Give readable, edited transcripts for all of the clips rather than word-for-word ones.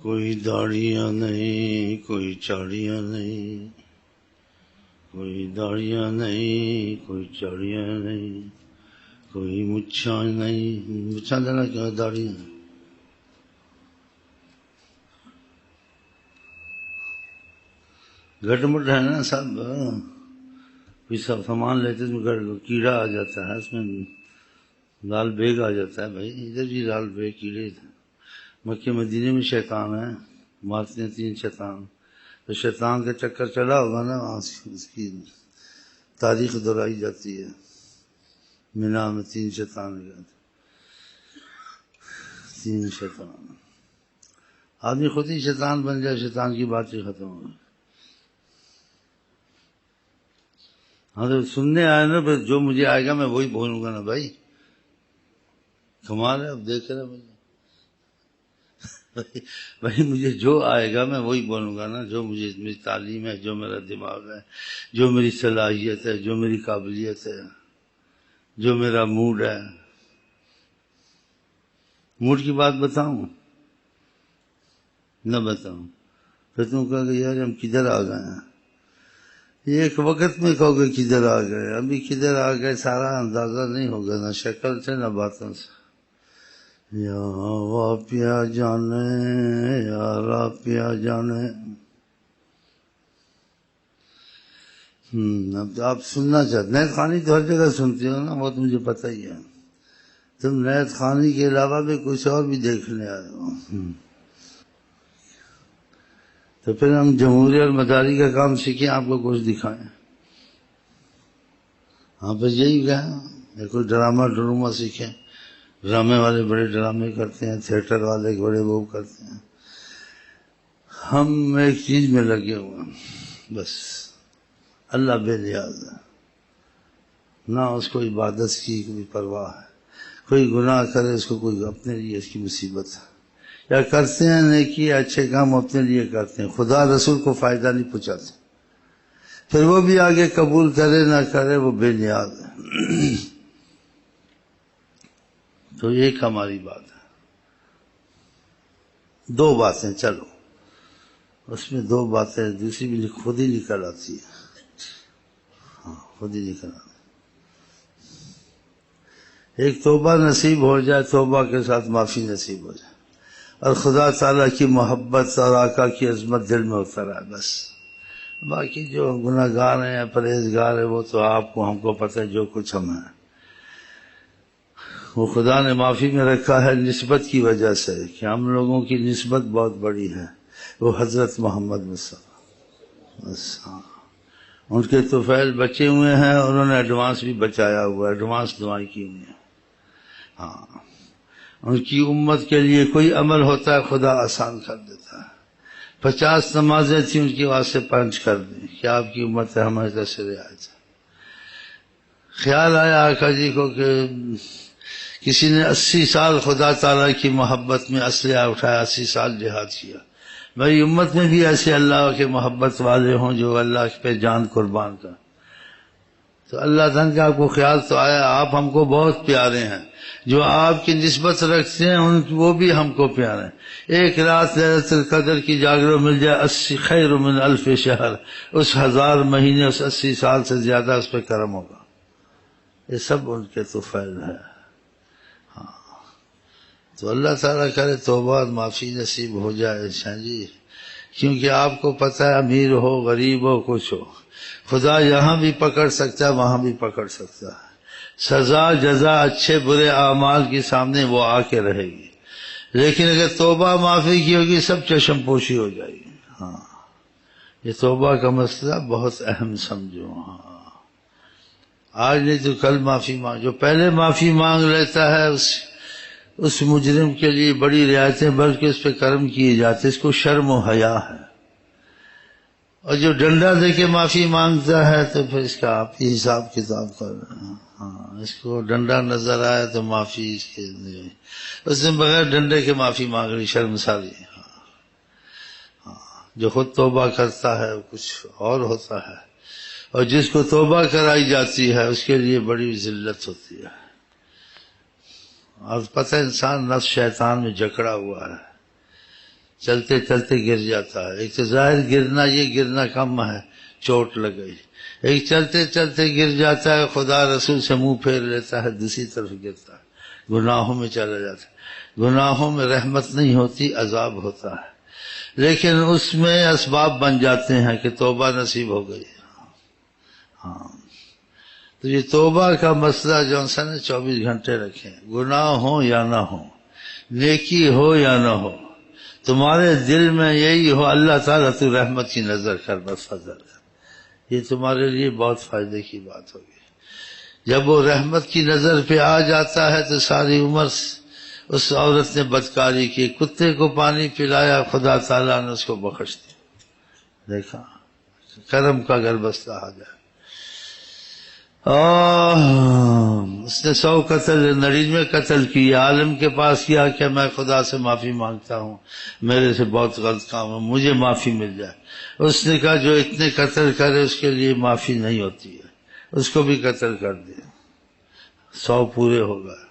کوئی داڑیاں نہیں، کوئی چاڑیاں نہیں، کوئی داڑیاں نہیں، کوئی چاڑیاں نہیں، کوئی مچھاں نہیں، مچھاں دینا کیا داڑیاں، گٹ مٹ ہے نا سب، کوئی سب سامان لیتے تو کیڑا آ جاتا ہے اس میں، لال بیگ آ جاتا ہے بھائی، ادھر بھی لال بیگ کیڑے تھے، مکہ مدینے میں شیطان ہے، مارتے ہیں 3 شیطان، تو شیطان کا چکر چلا ہوگا نا، اس کی تاریخ دہرائی جاتی ہے، مینا میں 3 شیطان گئے تھے، 3 شیطان، آدمی خود ہی شیطان بن جائے، شیطان کی بات ہی ختم ہو گئی۔ ہاں تو سننے آئے نا، جو مجھے آئے گا میں وہی بولوں گا نا بھائی، کمال ہے، اب دیکھ رہے مجھے بھائی، مجھے جو آئے گا میں وہی بولوں گا نا، جو مجھے میری تعلیم ہے، جو میرا دماغ ہے، جو میری صلاحیت ہے، جو میری قابلیت ہے، جو میرا موڈ ہے۔ موڈ کی بات بتاؤں نہ بتاؤں؟ پھر تم کہو گے یار ہم کدھر آ گئے ہیں، ایک وقت میں کہو گے کدھر آ گئے، ابھی کدھر آ گئے سارا اندازہ نہیں ہوگا، نہ شکل سے نہ باتوں سے۔ یا پیا جانے، یارا پیا جانے۔ اب تو آپ سننا چاہتے، نیت خوانی تو ہر جگہ سنتے ہو نا، وہ تو مجھے پتہ ہی ہے، تم نیت خوانی کے علاوہ بھی کچھ اور بھی دیکھنے آئے ہو، تو پھر ہم جمہوری اور مداری کا کام سیکھیں، آپ کو کچھ دکھائیں۔ ہاں بس یہی کہیں، کوئی ڈرامہ سیکھیں، ڈرامے والے بڑے ڈرامے کرتے ہیں، تھیٹر والے بڑے وہ کرتے ہیں، ہم ایک چیز میں لگے ہوئے ہیں بس، اللہ بے نیاز ہے، نہ اس کو عبادت کی کوئی پرواہ ہے، کوئی گناہ کرے اس کو کوئی اپنے لیے اس کی مصیبت ہے، یا کرتے ہیں نیکی اچھے کام اپنے لیے کرتے ہیں، خدا رسول کو فائدہ نہیں پہنچاتے، پھر وہ بھی آگے قبول کرے نہ کرے وہ بے نیاز ہے۔ تو ایک ہماری بات ہے، 2 باتیں، چلو اس میں 2 باتیں، دوسری بھی خود ہی نکل آتی ہے، ہاں خود ہی نکل آتی ہے۔ ایک توبہ نصیب ہو جائے، توبہ کے ساتھ معافی نصیب ہو جائے، اور خدا تعالیٰ کی محبت اور آقا کی عظمت دل میں اتر آئے، بس باقی جو گناہ گار ہیں پرہیزگار ہیں وہ تو آپ کو ہم کو پتہ ہے، جو کچھ ہم ہیں وہ خدا نے معافی میں رکھا ہے نسبت کی وجہ سے، کہ ہم لوگوں کی نسبت بہت بڑی ہے، وہ حضرت محمد مصطفیٰ، بس ہاں ان کے طفیل بچے ہوئے ہیں، انہوں نے ایڈوانس بھی بچایا ہوا ہے، ایڈوانس دعائیں کی ہوئی ہیں، ہاں ان کی امت کے لیے کوئی عمل ہوتا ہے خدا آسان کر دیتا ہے، 50 نمازیں تھیں ان کی واسطے 5 کر دیں، کہ آپ کی امت ہے ہماری طرف سے رعایت ہے۔ خیال آیا آقا جی کو کہ کسی نے 80 سال خدا تعالیٰ کی محبت میں اسلحہ اٹھایا، 80 سال جہاد کیا، میری امت میں بھی ایسے اللہ کے محبت والے ہوں جو اللہ پہ جان قربان کر، تو اللہ تعالیٰ کا آپ کو خیال تو آیا، آپ ہم کو بہت پیارے ہیں، جو آپ کی نسبت رکھتے ہیں وہ بھی ہم کو پیارے ہیں، ایک رات لیلۃ القدر کی جاگرو مل جائے، 80 خیر من 1000 شہر، اس 1000 مہینے، اس 80 سال سے زیادہ اس پہ کرم ہوگا، یہ سب ان کے طفیل ہے۔ تو اللہ تعالیٰ کرے توبہ اور معافی نصیب ہو جائے شاہ جی، کیونکہ آپ کو پتہ ہے امیر ہو غریب ہو کچھ ہو، خدا یہاں بھی پکڑ سکتا ہے وہاں بھی پکڑ سکتا ہے، سزا جزا اچھے برے اعمال کے سامنے وہ آ کے رہے گی، لیکن اگر توبہ معافی کی ہوگی سب چشم پوشی ہو جائے گی۔ ہاں یہ توبہ کا مسئلہ بہت اہم سمجھو، ہاں آج نہیں تو کل معافی مانگ، جو پہلے معافی مانگ لیتا ہے اس مجرم کے لیے بڑی رعایتیں، بلکہ اس پہ کرم کیے جاتے، اس کو شرم و حیا ہے، اور جو ڈنڈا دے کے معافی مانگتا ہے تو پھر اس کا آپ ہی حساب کتاب کر رہے ہیں، ہاں اس کو ڈنڈا نظر آیا تو معافی اس نے بغیر ڈنڈے کے معافی مانگ لی، شرمساری۔ جو خود توبہ کرتا ہے کچھ اور ہوتا ہے، اور جس کو توبہ کرائی جاتی ہے اس کے لیے بڑی ذلت ہوتی ہے، اور پتہ انسان نفس شیطان میں جکڑا ہوا ہے، چلتے چلتے گر جاتا ہے. ایک تو ظاہر گرنا، یہ گرنا کم ہے، چوٹ لگ گئی. ایک چلتے چلتے گر جاتا ہے، خدا رسول سے منہ پھیر لیتا ہے، دوسری طرف گرتا ہے، گناہوں میں چلا جاتا ہے. گناہوں میں رحمت نہیں ہوتی، عذاب ہوتا ہے، لیکن اس میں اسباب بن جاتے ہیں کہ توبہ نصیب ہو گئی. ہاں، تو یہ توبہ کا مسئلہ جو سن 24 گھنٹے رکھیں، گناہ ہو یا نہ ہو، نیکی ہو یا نہ ہو، تمہارے دل میں یہی ہو اللہ تعالیٰ تو رحمت کی نظر کر، بس فضل ہے. یہ تمہارے لیے بہت فائدے کی بات ہوگی. جب وہ رحمت کی نظر پہ آ جاتا ہے تو ساری عمر اس عورت نے بدکاری کی، کتے کو پانی پلایا، خدا تعالیٰ نے اس کو بخش دیا. دیکھا کرم کا گھر بستہ آ جائے. اس نے 100 قتل 99 قتل کیے، عالم کے پاس کیا کہ میں خدا سے معافی مانگتا ہوں، میرے سے بہت غلط کام ہے، مجھے معافی مل جائے. اس نے کہا جو اتنے قتل کرے اس کے لیے معافی نہیں ہوتی ہے، اس کو بھی قتل کر دیا، 100 پورے ہو گئے.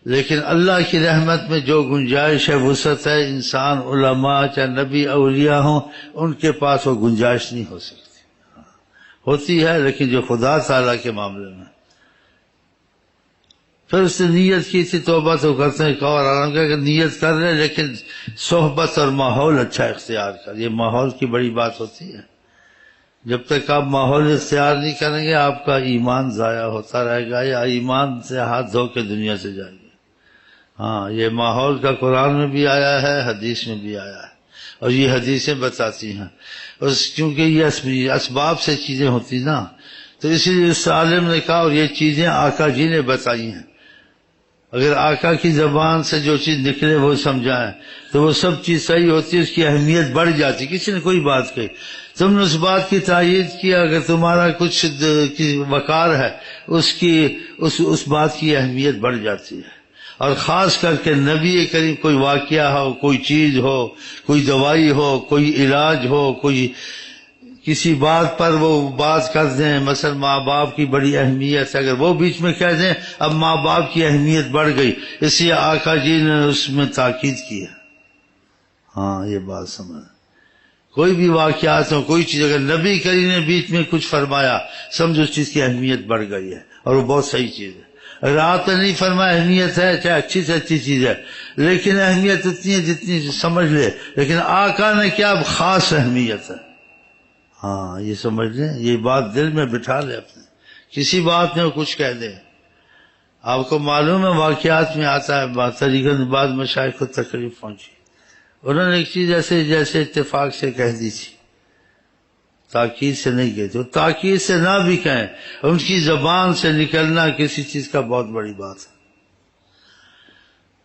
لیکن اللہ کی رحمت میں جو گنجائش ہے، وسعت ہے، انسان علماء چاہے نبی اولیاء ہوں ان کے پاس وہ گنجائش نہیں ہو سکتی. ہوتی ہے لیکن جو خدا تعالیٰ کے معاملے میں. پھر اس نے نیت کی تھی توبہ تو کرتے ہیں، ایک اور آرام کیا کہ نیت کر رہے لیکن صحبت اور ماحول اچھا اختیار کر. یہ ماحول کی بڑی بات ہوتی ہے. جب تک آپ ماحول اختیار نہیں کریں گے آپ کا ایمان ضائع ہوتا رہے گا، یا ایمان سے ہاتھ دھو کے دنیا سے جائے گے. ہاں، یہ ماحول کا قرآن میں بھی آیا ہے، حدیث میں بھی آیا ہے، اور یہ حدیثیں بتاتی ہیں. کیونکہ یہ اسباب سے چیزیں ہوتی نا، تو اسی لیے اس عالم نے کہا، اور یہ چیزیں آقا جی نے بتائی ہیں. اگر آقا کی زبان سے جو چیز نکلے وہ سمجھائیں تو وہ سب چیز صحیح ہوتی ہے، اس کی اہمیت بڑھ جاتی. کسی نے کوئی بات کہی، تم نے اس بات کی تائید کیا، اگر تمہارا کچھ وقار ہے اس بات کی اہمیت بڑھ جاتی ہے. اور خاص کر کے نبی کریم کوئی واقعہ ہو، کوئی چیز ہو، کوئی دوائی ہو، کوئی علاج ہو، کوئی کسی بات پر وہ بات کر دیں، مثلا ماں باپ کی بڑی اہمیت ہے، اگر وہ بیچ میں کہہ دیں اب ماں باپ کی اہمیت بڑھ گئی، اس لیے آقا جی نے اس میں تاکید کی ہے. ہاں، یہ بات سمجھ. کوئی بھی واقعات ہو، کوئی چیز اگر نبی کریم نے بیچ میں کچھ فرمایا، سمجھ اس چیز کی اہمیت بڑھ گئی ہے، اور وہ بہت صحیح چیز ہے. اگر آپ نے نہیں فرمایا اہمیت ہے، چاہے اچھی سے اچھی چیز ہے، لیکن اہمیت اتنی ہے جتنی سمجھ لے. لیکن آقا نے کیا خاص اہمیت ہے. ہاں، یہ سمجھ لیں، یہ بات دل میں بٹھا لے اپنے. کسی بات میں وہ کچھ کہہ دے. آپ کو معلوم ہے واقعات میں آتا ہے، طریقہ بعد مشائخ کو تکلیف پہنچی، انہوں نے ایک چیز جیسے اتفاق سے کہہ دی تھی، تاکید سے نہیں کہتے. وہ تاکید سے نہ بھی کہیں، ان کی زبان سے نکلنا کسی چیز کا بہت بڑی بات ہے.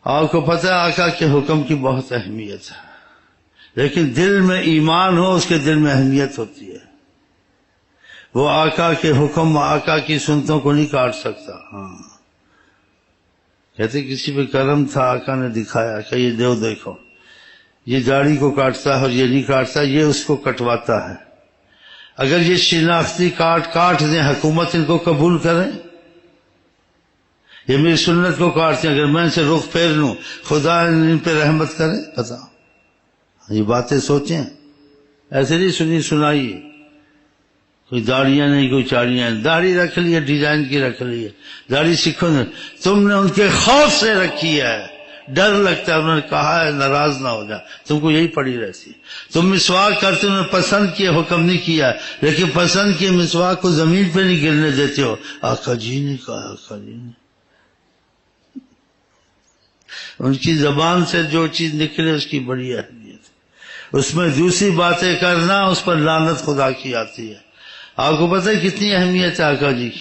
آپ کو پتہ ہے آقا کے حکم کی بہت اہمیت ہے، لیکن دل میں ایمان ہو اس کے دل میں اہمیت ہوتی ہے. وہ آقا کے حکم، آقا کی سنتوں کو نہیں کاٹ سکتا. ہاں، کہتے کسی پہ کرم تھا، آقا نے دکھایا کہ یہ دیکھو یہ داڑھی کو کاٹتا ہے اور یہ نہیں کاٹتا، یہ اس کو کٹواتا ہے. اگر یہ شناختی کاٹ دیں، حکومت ان کو قبول کریں. یہ میری سنت کو کاٹتے ہیں، اگر میں ان سے رخ پھیر لوں خدا ان پہ رحمت کرے. پتا یہ باتیں سوچیں، ایسے نہیں سنی سنائی. کوئی داڑیاں نہیں، کوئی چاڑیاں. داڑھی رکھ لی ہے، ڈیزائن کی رکھ لی ہے، داڑھی سکھو نے تم نے ان کے خوف سے رکھی ہے، ڈر لگتا ہے. انہوں نے کہا ہے ناراض نہ ہو جا، تم کو یہی پڑی رہتی. تم مسواک کرتے ہو، پسند کیے، حکم نہیں کیا، لیکن پسند کیے مسواک کو زمین پہ نہیں گرنے دیتے ہو. آقا جی نے کہا، آقا جی نے. ان کی زبان سے جو چیز نکلے اس کی بڑی اہمیت ہے. اس میں دوسری باتیں کرنا، اس پر لعنت خدا کی آتی ہے. آپ کو پتہ ہے کتنی اہمیت ہے آقا جی کی.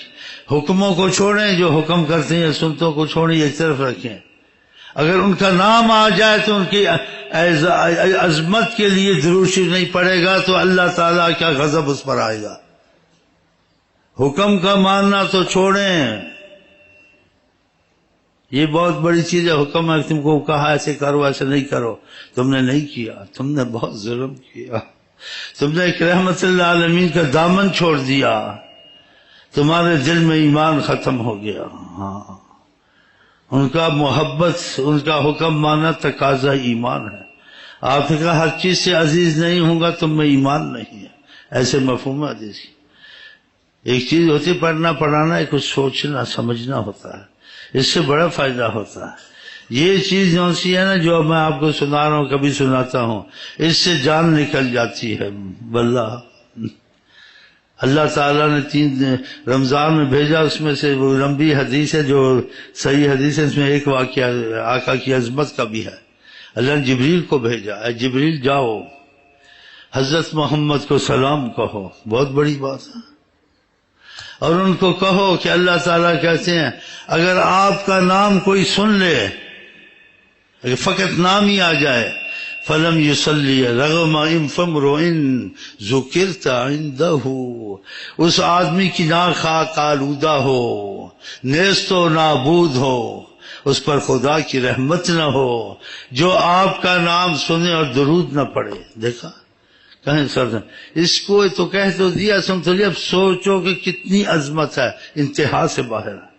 حکموں کو چھوڑیں، جو حکم کرتے ہیں سنتوں کو چھوڑیں، ایک طرف رکھیں. اگر ان کا نام آ جائے تو ان کی عظمت کے لیے درود شریف نہیں پڑے گا تو اللہ تعالیٰ کا غضب اس پر آئے گا. حکم کا ماننا تو چھوڑیں، یہ بہت بڑی چیز ہے. حکم ہے تم کو کہا ایسے کرو، ایسے نہیں کرو، تم نے نہیں کیا، تم نے بہت ظلم کیا. تم نے ایک رحمت اللہ عالمین کا دامن چھوڑ دیا، تمہارے دل میں ایمان ختم ہو گیا. ہاں، ان کا محبت، ان کا حکم مانا تقاضا ایمان ہے. آپ نے کہا ہر چیز سے عزیز نہیں ہوں گا تو میں ایمان نہیں ہے، ایسے مفہوم حدیث کی ایک چیز ہوتی پڑھنا پڑھانا، ایک کچھ سوچنا سمجھنا ہوتا ہے، اس سے بڑا فائدہ ہوتا ہے۔ یہ چیز جو سی ہے نا، جو میں آپ کو سنا رہا ہوں، کبھی سناتا ہوں، اس سے جان نکل جاتی ہے واللہ۔ اللہ تعالیٰ نے 3 رمضان میں بھیجا، اس میں سے وہ لمبی حدیث ہے جو صحیح حدیث ہے، اس میں ایک واقعہ آقا کی عظمت کا بھی ہے۔ اللہ نے جبریل کو بھیجا، اے جبریل جاؤ حضرت محمد کو سلام کہو، بہت بڑی بات ہے، اور ان کو کہو کہ اللہ تعالیٰ کہتے ہیں اگر آپ کا نام کوئی سن لے، اگر فقط نام ہی آ جائے، فلم یصلی رغم انف امرؤ ذکرت عندہ، اس آدمی کی ناخواہ آلودہ ہو، نیست و نابود ہو، اس پر خدا کی رحمت نہ ہو جو آپ کا نام سنے اور درود نہ پڑے۔ دیکھا کہیں سر اس کو تو کہہ تو دیا، سن تو لیا، اب سوچو کہ کتنی عظمت ہے، انتہا سے باہر ہے۔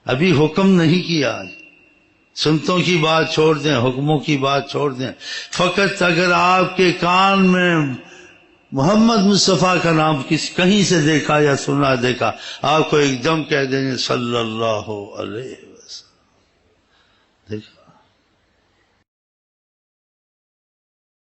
ابھی حکم نہیں کیا، سنتوں کی بات چھوڑ دیں، حکموں کی بات چھوڑ دیں، فقط اگر آپ کے کان میں محمد مصطفیٰ کا نام کہیں سے دیکھا یا سنا دیکھا، آپ کو ایک دم کہہ دیں گے صلی اللہ علیہ وسلم۔ دیکھا